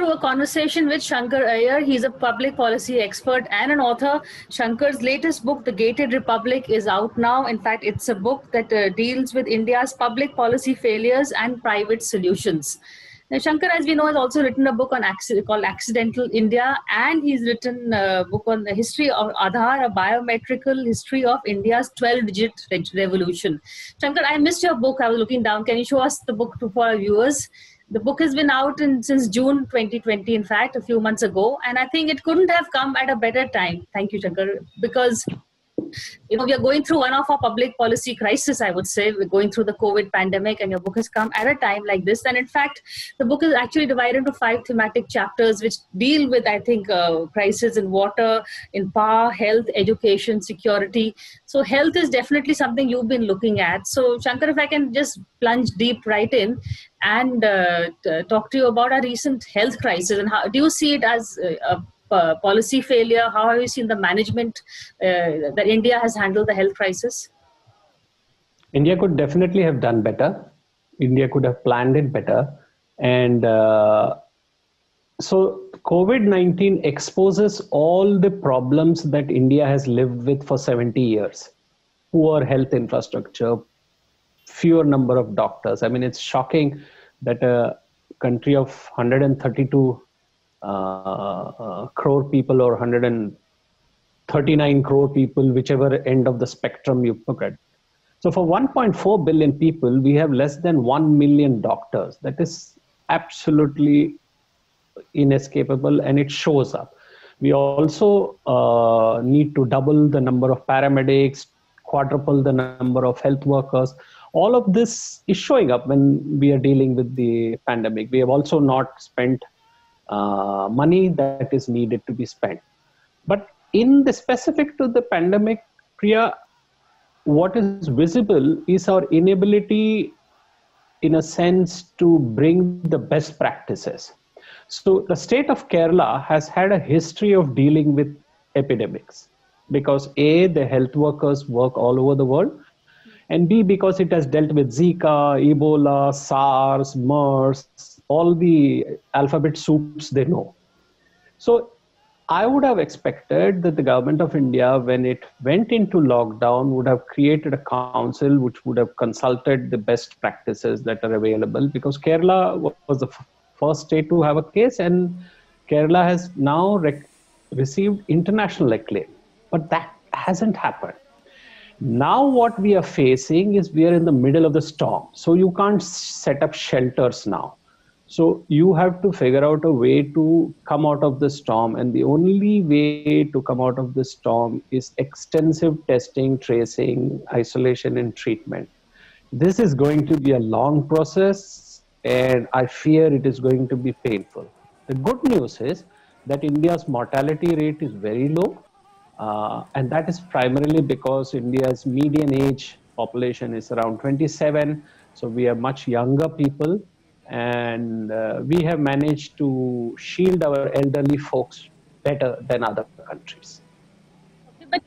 to a conversation with Shankar Iyer. He's a public policy expert and an author. Shankar's latest book, The Gated Republic, is out now. In fact, it's a book that deals with India's public policy failures and private solutions. Now, Shankar, as we know, has also written a book on called Accidental India, and he's written a book on the history of Aadhaar, a biometrical history of India's 12-digit revolution. Shankar, I missed your book. I was looking down. Can you show us the book for our viewers? The book has been out since June 2020, in fact, a few months ago, and I think it couldn't have come at a better time. Thank you, Shankar, because we are going through one of our public policy crisis, I would say. We're going through the COVID pandemic, and your book has come at a time like this. And in fact, the book is actually divided into 5 thematic chapters, which deal with, I think, crisis in water, in power, health, education, security. So health is definitely something you've been looking at. So Shankar, if I can just plunge deep right in and talk to you about our recent health crisis, and how do you see it as a policy failure? How have you seen the management that India has handled the health crisis? India could definitely have done better. India could have planned it better. And so COVID-19 exposes all the problems that India has lived with for 70 years. Poor health infrastructure, fewer number of doctors. I mean, it's shocking that a country of 132 crore people or 139 crore people, whichever end of the spectrum you look at. So for 1.4 billion people, we have less than 1 million doctors. That is absolutely inescapable, and it shows up. We also need to double the number of paramedics, quadruple the number of health workers. All of this is showing up when we are dealing with the pandemic. We have also not spent money that is needed to be spent. But in the specific to the pandemic, Priya, what is visible is our inability, in a sense, to bring the best practices. So the state of Kerala has had a history of dealing with epidemics because A, the health workers work all over the world, and B, because it has dealt with Zika, Ebola, SARS, MERS, all the alphabet soups they know. So I would have expected that the government of India, when it went into lockdown, would have created a council which would have consulted the best practices that are available, because Kerala was the first state to have a case, and Kerala has now received international acclaim. But that hasn't happened. Now what we are facing is we are in the middle of the storm. So you can't set up shelters now. So you have to figure out a way to come out of the storm. And the only way to come out of the storm is extensive testing, tracing, isolation, and treatment. This is going to be a long process, and I fear it is going to be painful. The good news is that India's mortality rate is very low. And that is primarily because India's median age population is around 27. So we are much younger people, and we have managed to shield our elderly folks better than other countries. But,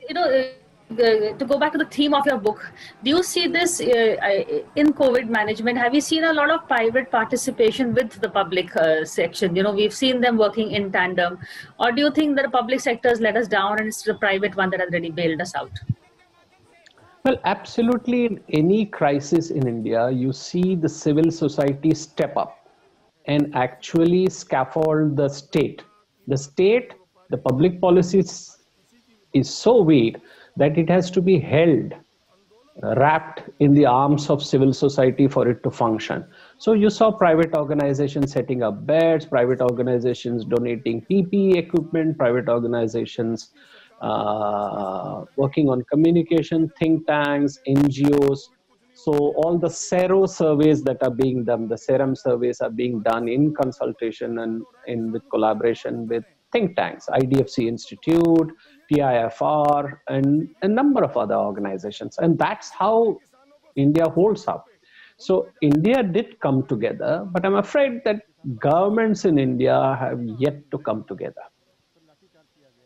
to go back to the theme of your book, do you see this in COVID management? Have you seen a lot of private participation with the public section? We've seen them working in tandem. Or do you think that the public sector has let us down and it's the private one that has really bailed us out? Well, absolutely. In any crisis in India, you see the civil society step up and actually scaffold the state. The public policy is so weak that it has to be held, wrapped in the arms of civil society for it to function. So you saw private organizations setting up beds, private organizations donating PPE equipment, private organizations working on communication, think tanks, NGOs. So all the Sero surveys that are being done, the Serum surveys are being done in consultation and with collaboration with think tanks, IDFC Institute, PIFR, and a number of other organizations. And that's how India holds up. So India did come together, but I'm afraid that governments in India have yet to come together.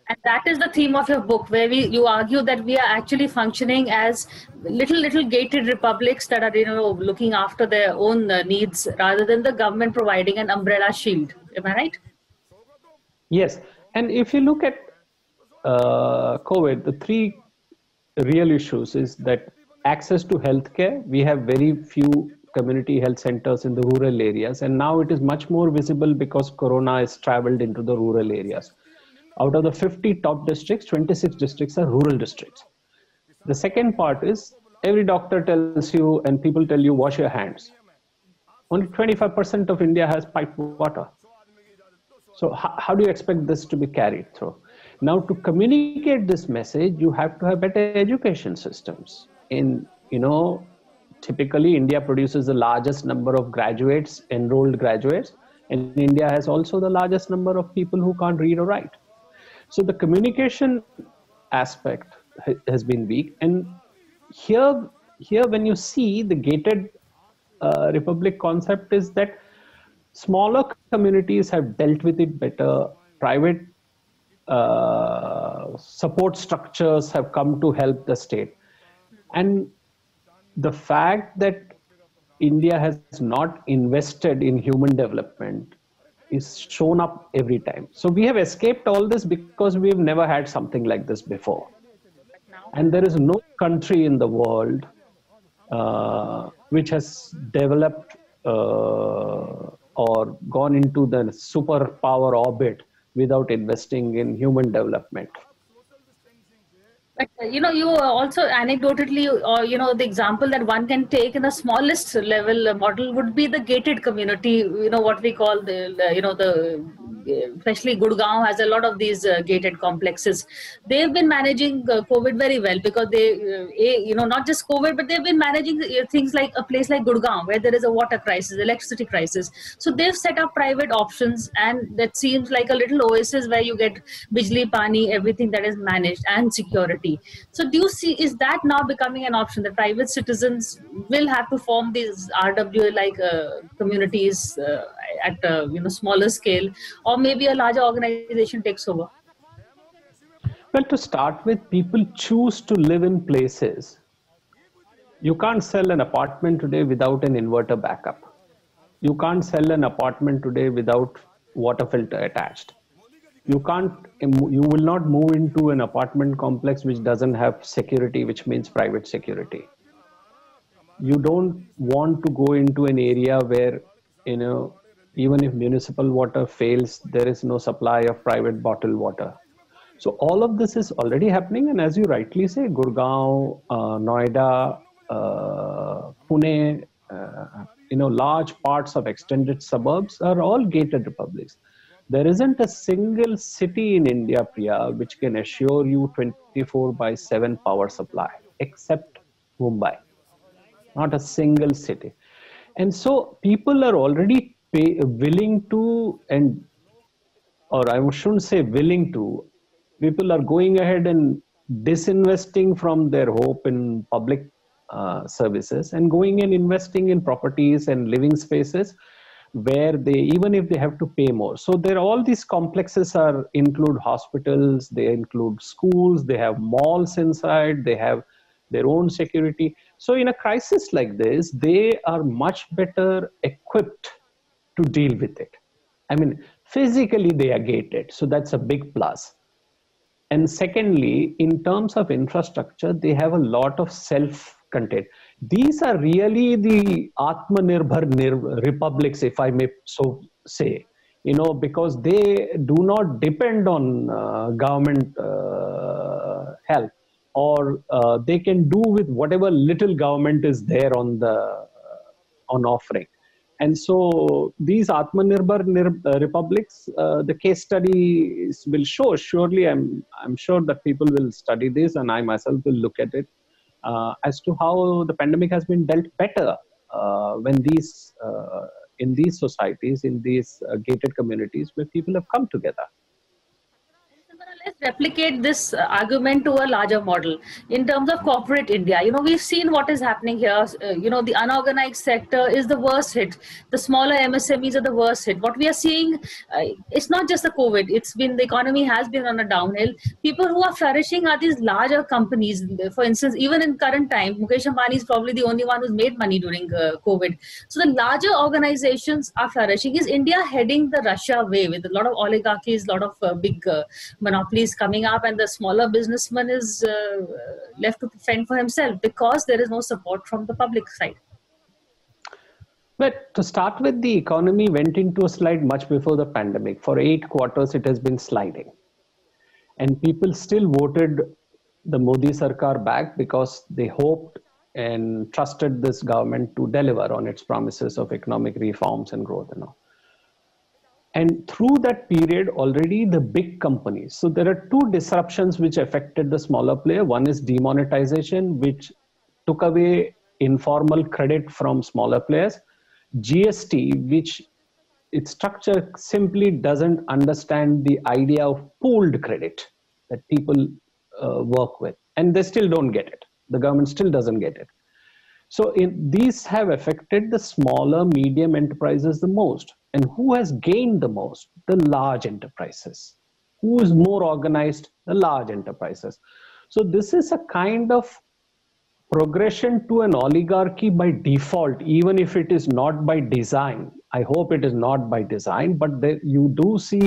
And that is the theme of your book, where you argue that we are actually functioning as little gated republics that are, looking after their own needs rather than the government providing an umbrella shield. Am I right? Yes, and if you look at COVID, the three real issues is that access to healthcare. We have very few community health centers in the rural areas, and now it is much more visible because Corona has traveled into the rural areas. Out of the 50 top districts, 26 districts are rural districts. The second part is every doctor tells you and people tell you wash your hands. Only 25% of India has piped water. So how do you expect this to be carried through? Now, to communicate this message, you have to have better education systems. Typically India produces the largest number of graduates, enrolled graduates, and India has also the largest number of people who can't read or write. So the communication aspect has been weak. And here when you see the gated republic concept is that smaller communities have dealt with it better. Private support structures have come to help the state. And the fact that India has not invested in human development is shown up every time. So we have escaped all this because we've never had something like this before. And there is no country in the world which has developed or gone into the superpower orbit without investing in human development. But you also anecdotally, the example that one can take in the smallest level model would be the gated community. What we call especially Gurgaon has a lot of these gated complexes. They've been managing COVID very well because not just COVID, but they've been managing things like a place like Gurgaon where there is a water crisis, electricity crisis. So they've set up private options, and that seems like a little oasis where you get bijli, pani, everything that is managed, and security. So do you see, is that now becoming an option that private citizens will have to form these RWA like communities at a smaller scale, or maybe a larger organization takes over? Well, to start with, people choose to live in places. You can't sell an apartment today without an inverter backup. You can't sell an apartment today without water filter attached. You will not move into an apartment complex which doesn't have security, which means private security. You don't want to go into an area where, even if municipal water fails, there is no supply of private bottled water. So all of this is already happening. And as you rightly say, Gurgaon, Noida, Pune, large parts of extended suburbs are all gated republics. There isn't a single city in India, Priya, which can assure you 24/7 power supply, except Mumbai. Not a single city. And so people are already willing to, or I shouldn't say willing to, people are going ahead and disinvesting from their hope in public services and going and investing in properties and living spaces where even if they have to pay more. So all these complexes include hospitals, they include schools, they have malls inside, they have their own security. So in a crisis like this, they are much better equipped to deal with it. I mean, physically they are gated, so that's a big plus. And secondly, in terms of infrastructure, they have a lot of self-contained. These are really the Atmanirbhar republics, if I may so say, because they do not depend on government help, or they can do with whatever little government is there on offering. And so these Atmanirbhar republics, the case studies will show. Surely, I'm sure that people will study this, and I myself will look at it as to how the pandemic has been dealt better when in these societies, in these gated communities where people have come together. Let's replicate this argument to a larger model in terms of corporate India. We've seen what is happening here. The unorganized sector is the worst hit. The smaller MSMEs are the worst hit. What we are seeing, it's not just the COVID. It's been, the economy has been on a downhill. People who are flourishing are these larger companies. For instance, even in current time, Mukesh Ambani is probably the only one who's made money during COVID. So the larger organizations are flourishing. Is India heading the Russia way with a lot of oligarchies, a lot of big monopolies coming up, and the smaller businessman is left to fend for himself because there is no support from the public side? But to start with, the economy went into a slide much before the pandemic. For 8 quarters, it has been sliding. And people still voted the Modi Sarkar back because they hoped and trusted this government to deliver on its promises of economic reforms and growth and all. And through that period, already the big companies, so there are two disruptions which affected the smaller player. One is demonetization, which took away informal credit from smaller players. GST, which its structure simply doesn't understand the idea of pooled credit that people work with, and they still don't get it. The government still doesn't get it. So these have affected the smaller, medium enterprises the most. And who has gained the most? The large enterprises. Who is more organized? The large enterprises. So this is a kind of progression to an oligarchy by default, even if it is not by design. I hope it is not by design, but you do see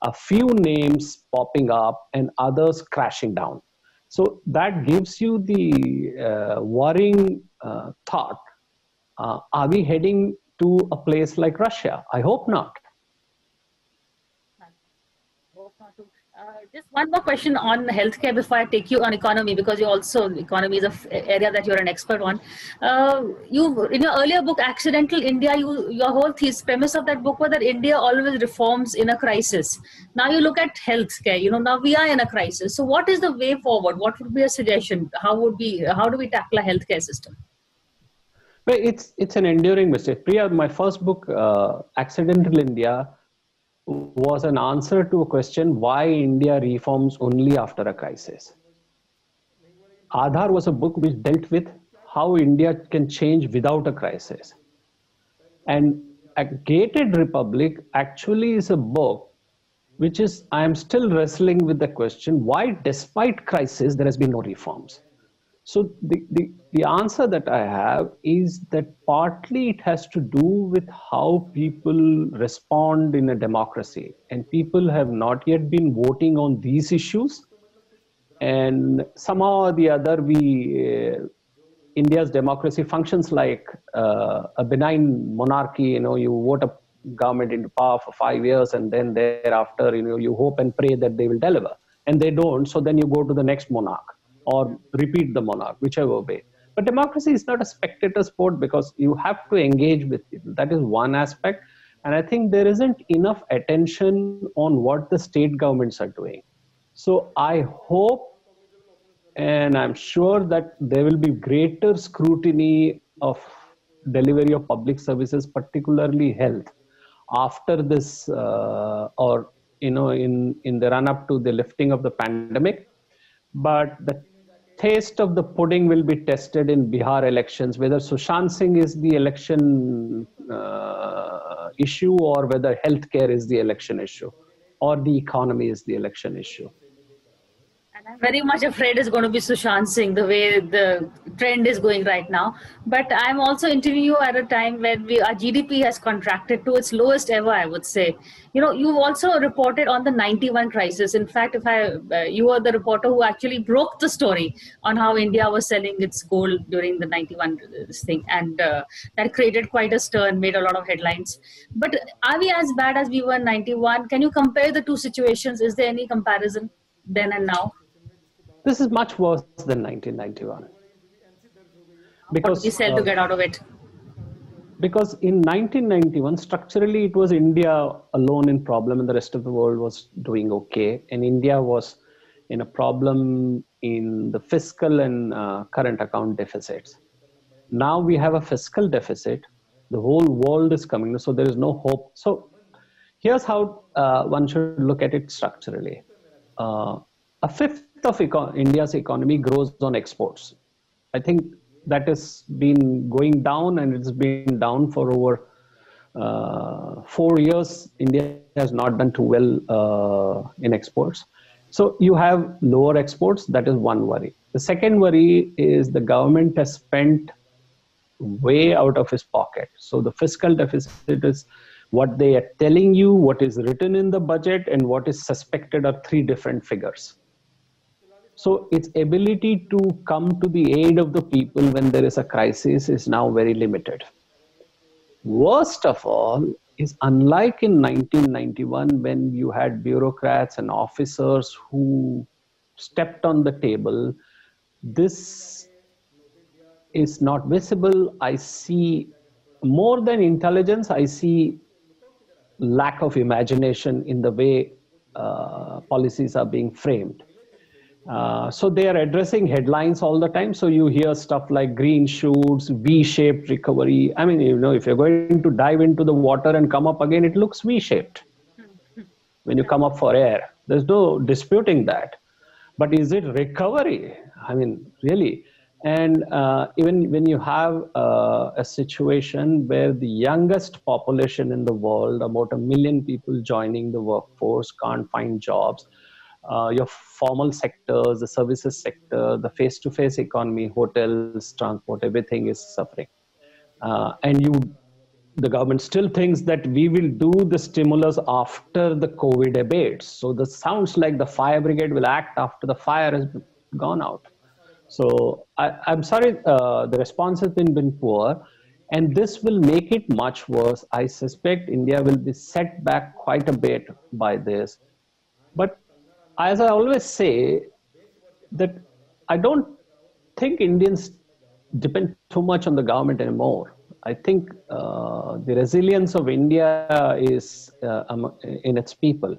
a few names popping up and others crashing down. So that gives you the worrying thought. Are we heading to a place like Russia? I hope not. Just one more question on healthcare before I take you on economy, because economy is an area that you're an expert on. You, in your earlier book, Accidental India, your whole premise of that book was that India always reforms in a crisis. Now you look at healthcare, now we are in a crisis. So what is the way forward? What would be a suggestion? How do we tackle a healthcare system? Well, it's an enduring mistake. Priya, my first book, Accidental India, was an answer to a question why India reforms only after a crisis. Aadhar was a book which dealt with how India can change without a crisis. And A Gated Republic actually is a book which is, I am still wrestling with the question, why despite crisis there has been no reforms? So the answer that I have is that partly it has to do with how people respond in a democracy. And people have not yet been voting on these issues. And somehow or the other, India's democracy functions like a benign monarchy. You vote a government into power for 5 years and then thereafter, you hope and pray that they will deliver. And they don't, so then you go to the next monarch, or repeat the monarch, whichever way. But democracy is not a spectator sport because you have to engage with people. That is one aspect. And I think there isn't enough attention on what the state governments are doing. So I hope and I'm sure that there will be greater scrutiny of delivery of public services, particularly health, after this or in the run up to the lifting of the pandemic. But the taste of the pudding will be tested in Bihar elections, whether Sushant Singh is the election issue or whether healthcare is the election issue or the economy is the election issue. And I'm very much afraid it's going to be Sushant Singh, the way the trend is going right now. But I'm also interviewing you at a time when our GDP has contracted to its lowest ever, I would say. You've also reported on the 91 crisis. In fact, you were the reporter who actually broke the story on how India was selling its gold during the 91 thing. And that created quite a stir and made a lot of headlines. But are we as bad as we were in 91? Can you compare the two situations? Is there any comparison then and now? This is much worse than 1991. Because what did you sell to get out of it? Because in 1991, structurally, it was India alone in problem and the rest of the world was doing okay. And India was in a problem in the fiscal and current account deficits. Now we have a fiscal deficit. The whole world is coming, so there is no hope. So here's how one should look at it structurally. a fifth of India's economy grows on exports. I think that has been going down, and it's been down for over 4 years. India has not done too well in exports. So you have lower exports. That is one worry. The second worry is the government has spent way out of his pocket. So the fiscal deficit is what they are telling you, what is written in the budget, and what is suspected are three different figures. So its ability to come to the aid of the people when there is a crisis is now very limited. Worst of all is, unlike in 1991, when you had bureaucrats and officers who stepped on the table, this is not visible. I see more than intelligence, I see lack of imagination in the way policies are being framed. So they are addressing headlines all the time. So you hear stuff like green shoots, V-shaped recovery. I mean, if you're going to dive into the water and come up again, it looks V-shaped when you come up for air. There's no disputing that. But is it recovery? I mean, really? And even when you have a situation where the youngest population in the world, about 1 million people joining the workforce, can't find jobs, your formal sectors, the services sector, the face-to-face economy, hotels, transport, everything is suffering. And the government still thinks that we will do the stimulus after the COVID abates. So this sounds like the fire brigade will act after the fire has gone out. So I'm sorry, the response has been poor, and this will make it much worse. I suspect India will be set back quite a bit by this. But as I always say, that I don't think Indians depend too much on the government anymore. I think the resilience of India is in its people.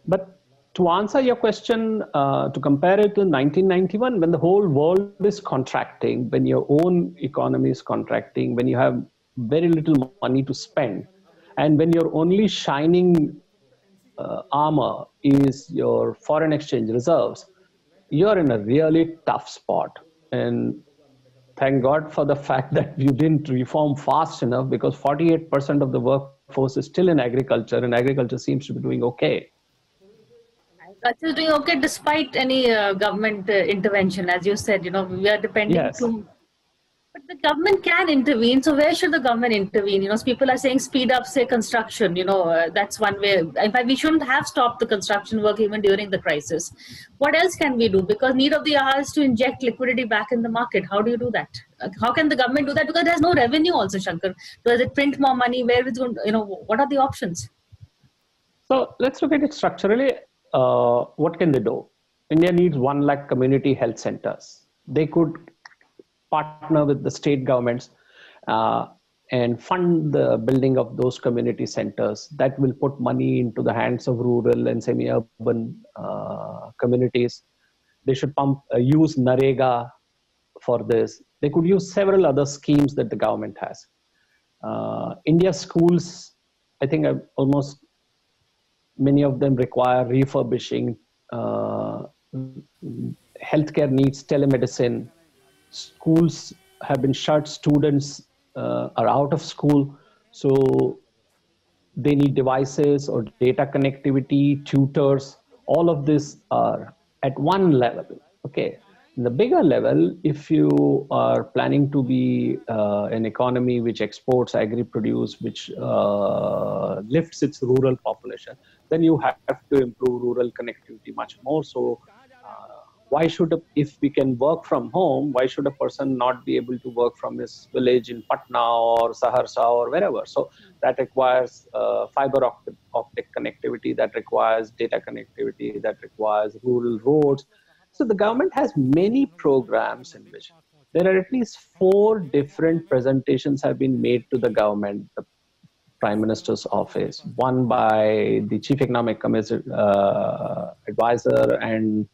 But to answer your question, to compare it to 1991, when the whole world is contracting, when your own economy is contracting, when you have very little money to spend, and when your only shining armor is your foreign exchange reserves, you're in a really tough spot. And thank God for the fact that you didn't reform fast enough, because 48% of the workforce is still in agriculture, and agriculture seems to be doing okay. Agriculture is doing okay despite any government intervention. As you said, we are depending too. But the government can intervene. So where should the government intervene? People are saying speed up, say, construction. That's one way. In fact, we shouldn't have stopped the construction work even during the crisis. What else can we do? Because need of the hour is to inject liquidity back in the market. How do you do that? How can the government do that? Because there's no revenue also, Shankar. Does it print more money? Where is going? What are the options? So let's look at it structurally. What can they do? India needs 1 lakh community health centers. They could partner with the state governments and fund the building of those community centers. That will put money into the hands of rural and semi-urban communities. They should use NREGA for this. They could use several other schemes that the government has. India's schools, I think almost many of them require refurbishing. Healthcare needs telemedicine. Schools have been shut. Students are out of school. So they need devices or data connectivity, tutors. All of this are at one level. Okay. In the bigger level, if you are planning to be an economy which exports agri-produce, which lifts its rural population, then you have to improve rural connectivity much more. So why should, if we can work from home, why should a person not be able to work from his village in Patna or Saharsa or wherever? So that requires fiber optic connectivity, that requires data connectivity, that requires rural roads. So the government has many programs in which there are at least 4 different presentations have been made to the government, the Prime Minister's office, one by the Chief Economic Advisor and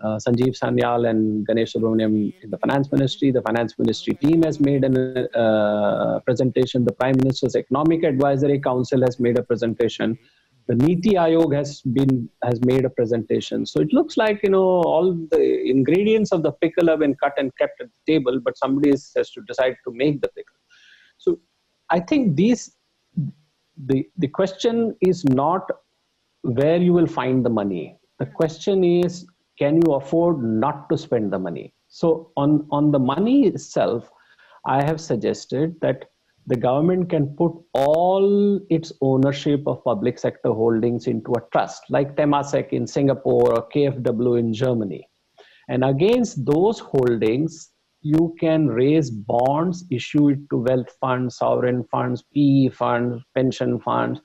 Sanjeev Sanyal and Ganesh Subramaniam in the Finance Ministry. The Finance Ministry team has made a presentation. The Prime Minister's Economic Advisory Council has made a presentation. The Niti Aayog has made a presentation. So it looks like, all the ingredients of the pickle have been cut and kept at the table, but somebody has to decide to make the pickle. So I think the question is not where you will find the money. The question is, can you afford not to spend the money? So on the money itself, I have suggested that the government can put all its ownership of public sector holdings into a trust, like Temasek in Singapore or KfW in Germany. And against those holdings, you can raise bonds, issue it to wealth funds, sovereign funds, PE funds, pension funds.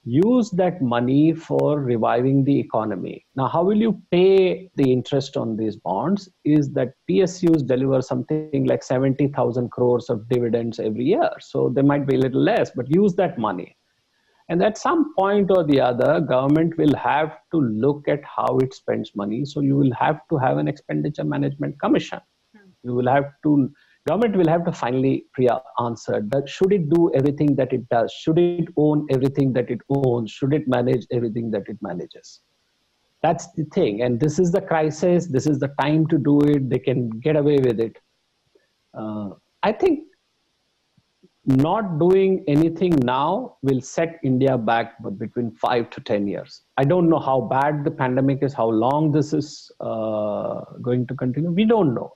Use that money for reviving the economy. Now, how will you pay the interest on these bonds? Is that PSUs deliver something like 70,000 crores of dividends every year. So they might be a little less, but use that money. And at some point or the other, government will have to look at how it spends money. So you will have to have an expenditure management commission. You will have to, government will have to finally answer that should it do everything that it does? Should it own everything that it owns? Should it manage everything that it manages? That's the thing. And this is the crisis. This is the time to do it. They can get away with it. I think not doing anything now will set India back between 5 to 10 years. I don't know how bad the pandemic is, how long this is going to continue. We don't know.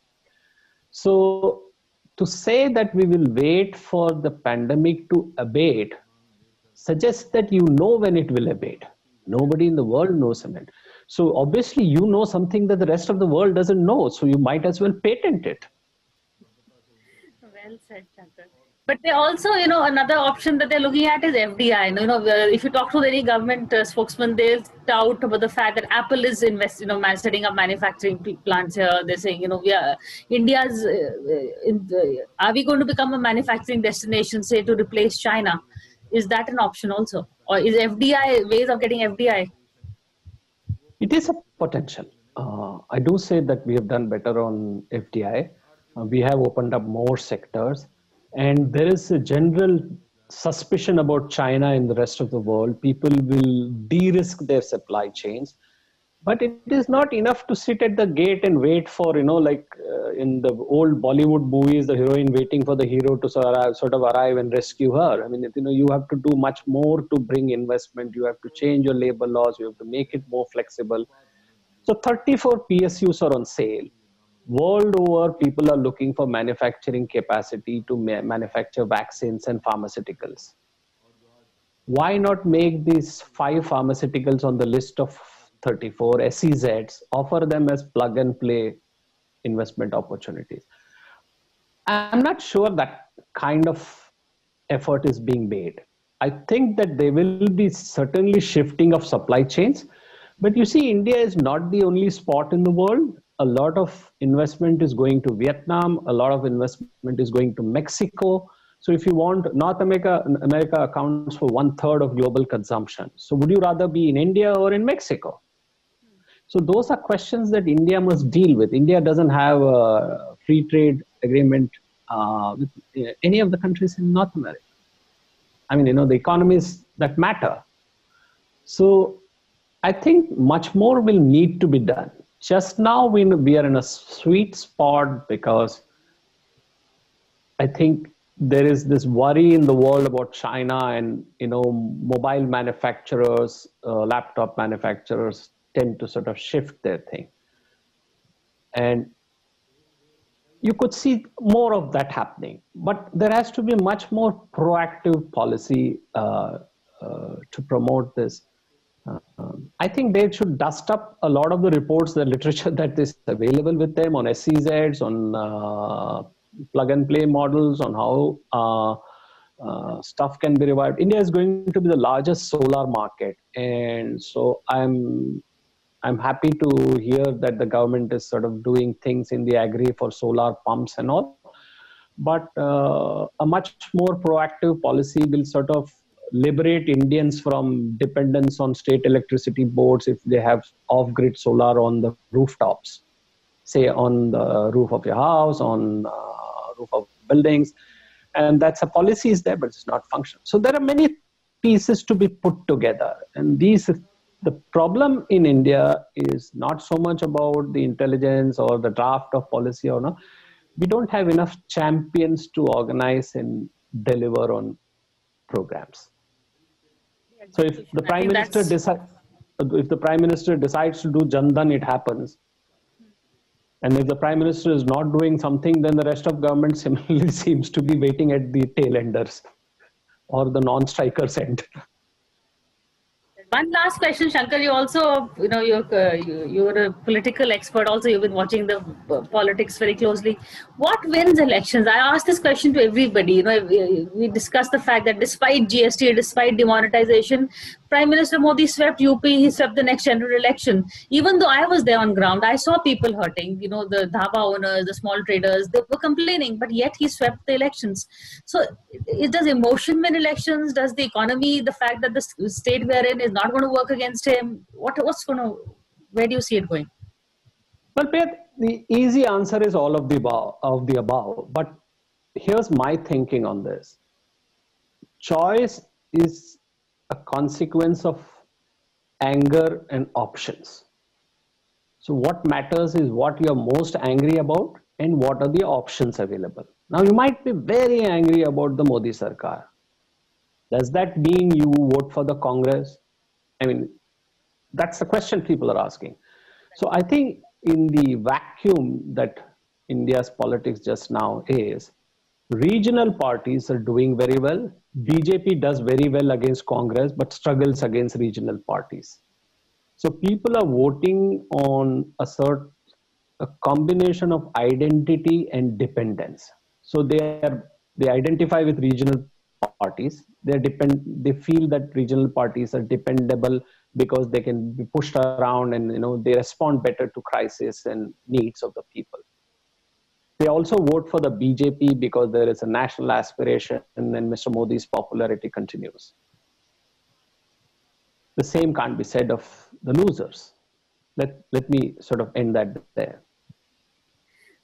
So to say that we will wait for the pandemic to abate suggests that you know when it will abate. Nobody in the world knows it. So obviously you know something that the rest of the world doesn't know. So you might as well patent it. Well said, Shankar. But they also, another option that they're looking at is FDI. If you talk to any government spokesman, they'll tout about the fact that Apple is setting up manufacturing plants here. They're saying, India's, are we going to become a manufacturing destination, say, to replace China? Is that an option also? Or is FDI, ways of getting FDI? It is a potential. I do say that we have done better on FDI. We have opened up more sectors. And there is a general suspicion about China in the rest of the world. People will de-risk their supply chains. But it is not enough to sit at the gate and wait for, like in the old Bollywood movies, the heroine waiting for the hero to sort of arrive and rescue her. I mean, you have to do much more to bring investment. You have to change your labor laws. You have to make it more flexible. So 34 PSUs are on sale. World over, people are looking for manufacturing capacity to manufacture vaccines and pharmaceuticals. Why not make these 5 pharmaceuticals on the list of 34 SEZs, offer them as plug and play investment opportunities? I'm not sure that kind of effort is being made. I think that there will be certainly shifting of supply chains, but you see, India is not the only spot in the world. A lot of investment is going to Vietnam. A lot of investment is going to Mexico. So if you want, North America accounts for 1/3 of global consumption. So would you rather be in India or in Mexico? So those are questions that India must deal with. India doesn't have a free trade agreement with any of the countries in North America. I mean, the economies that matter. So I think much more will need to be done. Just now, we are in a sweet spot because I think there is this worry in the world about China and, mobile manufacturers, laptop manufacturers tend to sort of shift their thing. And you could see more of that happening. But there has to be much more proactive policy to promote this. I think they should dust up a lot of the reports, the literature that is available with them on SEZs, on plug and play models, on how stuff can be revived. India is going to be the largest solar market. And so I'm happy to hear that the government is sort of doing things in the agri for solar pumps and all. But a much more proactive policy will sort of liberate Indians from dependence on state electricity boards if they have off-grid solar on the rooftops, say on the roof of your house, on roof of buildings. And that's a policy is there, but it's not functional. So there are many pieces to be put together. And the problem in India is not so much about the intelligence or the draft of policy or no. We don't have enough champions to organize and deliver on programs. So if the prime minister decides to do Jan Dhan, it happens. And if the prime minister is not doing something, then the rest of government similarly seems to be waiting at the tail enders or the non-strikers end. One last question, Shankar. You also, you're a political expert. Also, you've been watching the politics very closely. What wins elections? I asked this question to everybody. You know, we discussed the fact that despite GST, despite demonetization, Prime Minister Modi swept UP. He swept the next general election. Even though I was there on ground, I saw people hurting. You know, the dhaba owners, the small traders, they were complaining. But yet he swept the elections. So, does emotion win elections? Does the economy, the fact that the state we are in is not going to work against him? What's going to? Where do you see it going? Well, Payat, the easy answer is all of the above. But here's my thinking on this. Choice is a consequence of anger and options. So what matters is what you're most angry about and what are the options available. Now, you might be very angry about the Modi Sarkar. Does that mean you vote for the Congress? I mean, that's the question people are asking. So I think in the vacuum that India's politics just now is, regional parties are doing very well. BJP does very well against Congress, but struggles against regional parties. So people are voting on a combination of identity and dependence. So they identify with regional parties. They feel that regional parties are dependable because they can be pushed around and they respond better to crisis and needs of the people. They also vote for the BJP because there is a national aspiration and then Mr. Modi's popularity continues. The same can't be said of the losers. Let me sort of end that there.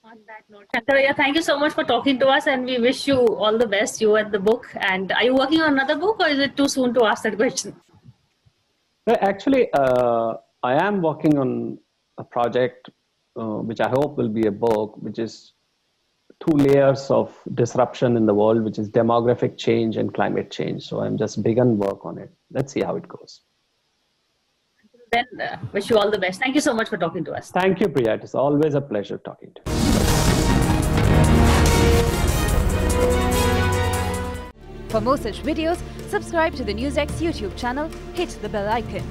On that note, Shankar, thank you so much for talking to us, and we wish you all the best, you and the book. And are you working on another book, or is it too soon to ask that question? Well, actually, I am working on a project which I hope will be a book, which is 2 layers of disruption in the world, which is demographic change and climate change. So I'm just begun work on it. Let's see how it goes. Then wish you all the best. Thank you so much for talking to us. Thank you, Priya. It's always a pleasure talking to you. For more such videos, subscribe to the NewsX YouTube channel, hit the bell icon.